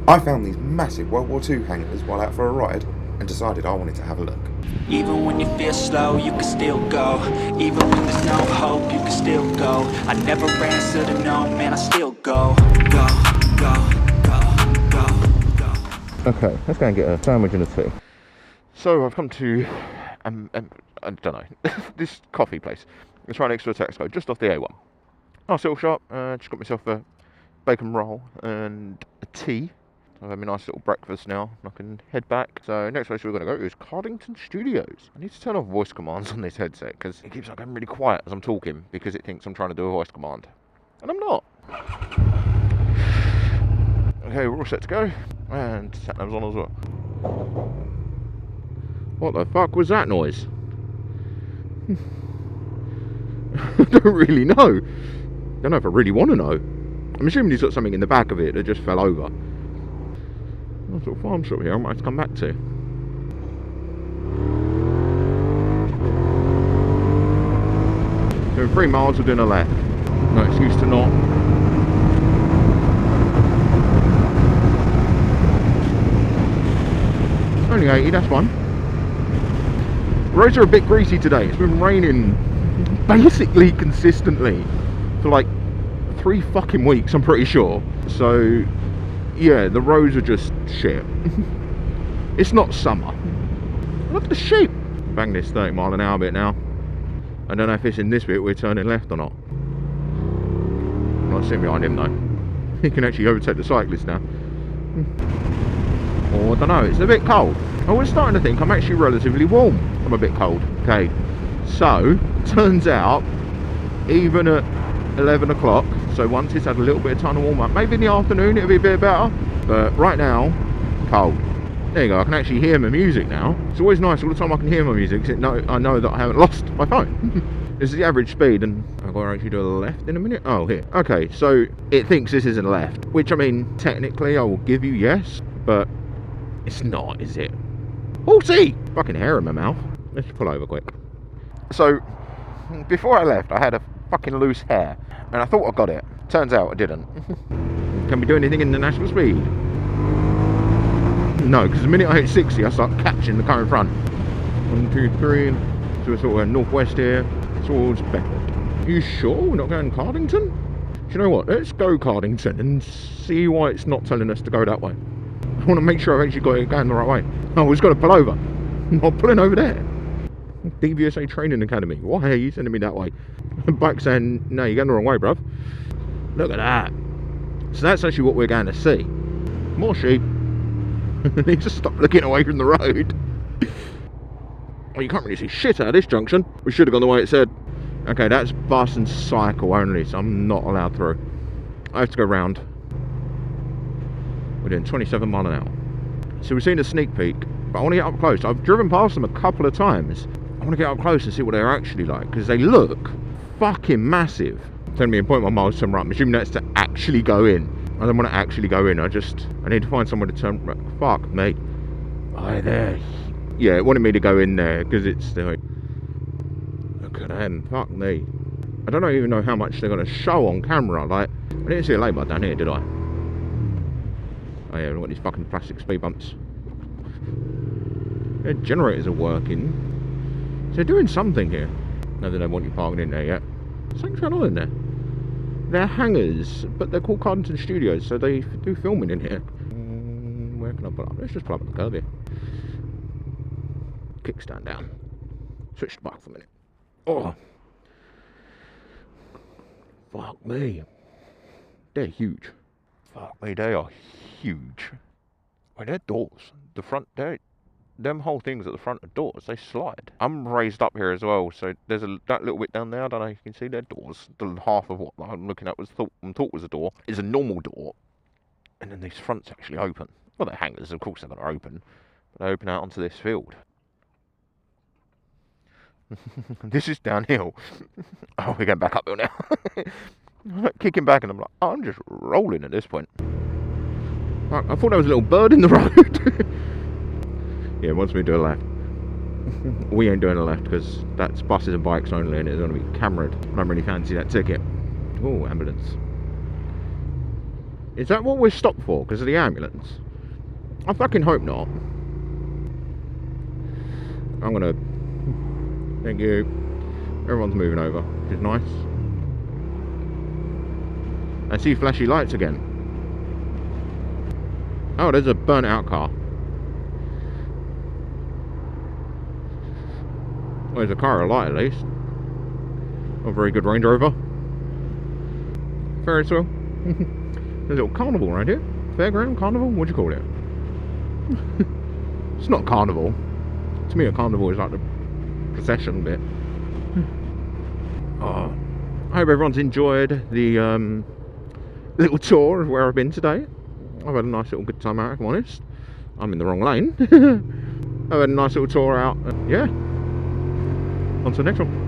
I found these massive World War II hangars while out for a ride and decided I wanted to have a look. Even when you feel slow, you can still go. Even when there's no hope, you can still go. I never answer to no, man, I still go. Go, go, go, go, go. Okay, let's go and get a sandwich and a tea. So I've come to, I don't know, this coffee place. It's right next to a Tesco, just off the A1. Nice little shop, just got myself a bacon roll and a tea. I've had my nice little breakfast now, and I can head back. So next place we're going to go is Cardington Studios. I need to turn off voice commands on this headset, because it keeps on going really quiet as I'm talking, because it thinks I'm trying to do a voice command. And I'm not. Okay, we're all set to go, and sat-nav's on as well. What the fuck was that noise? I don't really know. Don't know if I really want to know. I'm assuming he's got something in the back of it that just fell over. Nice little farm shop here I might have to come back to. Doing 3 miles, we're doing a left. No excuse to not. Only 80, that's fine. Roads are a bit greasy today. It's been raining basically consistently for like 3 fucking weeks, I'm pretty sure. So yeah, the roads are just shit. It's not summer. Look at the sheep. Bang this 30 mile an hour bit now. I don't know if it's in this bit we're turning left or not. I'm not sitting behind him though. He can actually overtake the cyclist now. Or I don't know, it's a bit cold. I was starting to think I'm actually relatively warm. I'm a bit cold. Okay, so turns out even at 11 o'clock, so once it's had a little bit of time to warm up, maybe in the afternoon it'll be a bit better, but right now, cold. There you go, I can actually hear my music now. It's always nice all the time I can hear my music, because I know that I haven't lost my phone. This is the average speed, and I've got to actually do a left in a minute. Oh, here. Okay, so it thinks this isn't a left, which I mean, technically I will give you yes, but it's not, is it? Oh, see! Fucking hair in my mouth. Let's pull over quick. So, before I left, I had a fucking loose hair, and I thought I got it. Turns out I didn't. Can we do anything in the national speed? No, because the minute I hit 60, I start catching the car in front. 1, 2, 3. So we're sort of northwest here, towards Bedford. Are you sure we're not going Cardington? Do you know what? Let's go Cardington and see why it's not telling us to go that way. I want to make sure I've actually got it going the right way. Oh, we've just got to pull over. I'm not pulling over there. DVSA Training Academy. Why are you sending me that way? Bike saying, no, you're going the wrong way, bruv. Look at that. So that's actually what we're going to see. More sheep. They just stop looking away from the road. Oh, you can't really see shit out of this junction. We should have gone the way it said. Okay, that's bus and cycle only, so I'm not allowed through. I have to go round. We're doing 27 mile an hour. So we've seen a sneak peek, but I want to get up close. I've driven past them a couple of times. I want to get up close and see what they're actually like, because they look fucking massive. Telling me a point my miles to turn right. I'm assuming that's to actually go in. I don't want to actually go in. I need to find somewhere to turn right. Fuck, mate. Oh, there. Yeah, it wanted me to go in there, because it's like, look at them. Fuck me. I don't even know how much they're going to show on camera. Like, I didn't see a lay-by down here, did I? Oh yeah, we've got these fucking plastic speed bumps. Yeah, generators are working. So they're doing something here. No, they don't want you parking in there yet. Something's going on in there. They're hangars, but they're called Cardington Studios, so they do filming in here. Where can I pull up? Let's just pull up at the curb here. Kickstand down. Switch the bike for a minute. Oh. Fuck me. They're huge. Fuck me, they are huge. Well, they're doors. The front, them whole things at the front are doors. They slide. I'm raised up here as well, so there's that little bit down there. I don't know if you can see their doors. The half of what I'm looking at thought was a door is a normal door, and then these fronts actually open. Well, they're hangars, of course they're going to open, but they open out onto this field. This is downhill. Oh, we're going back uphill now. I'm like kicking back, and I'm like, oh, I'm just rolling at this point. I thought there was a little bird in the road. Yeah, it wants me to do a left. We ain't doing a left because that's buses and bikes only, and it's going to be cameraed. I don't really fancy that ticket. Oh, ambulance. Is that what we're stopped for? Because of the ambulance? I fucking hope not. I'm gonna... Thank you. Everyone's moving over, which is nice. I see flashy lights again. Oh, there's a burnt out car. Well, there's a car alight at least. A very good Range Rover. Ferris wheel. There's a little carnival right here. Fairground, carnival, what do you call it? It's not carnival. To me a carnival is like the procession bit. Oh, I hope everyone's enjoyed the little tour of where I've been today. I've had a nice little good time out, if I'm honest. I'm in the wrong lane. I've had a nice little tour out. Yeah. On to the next one.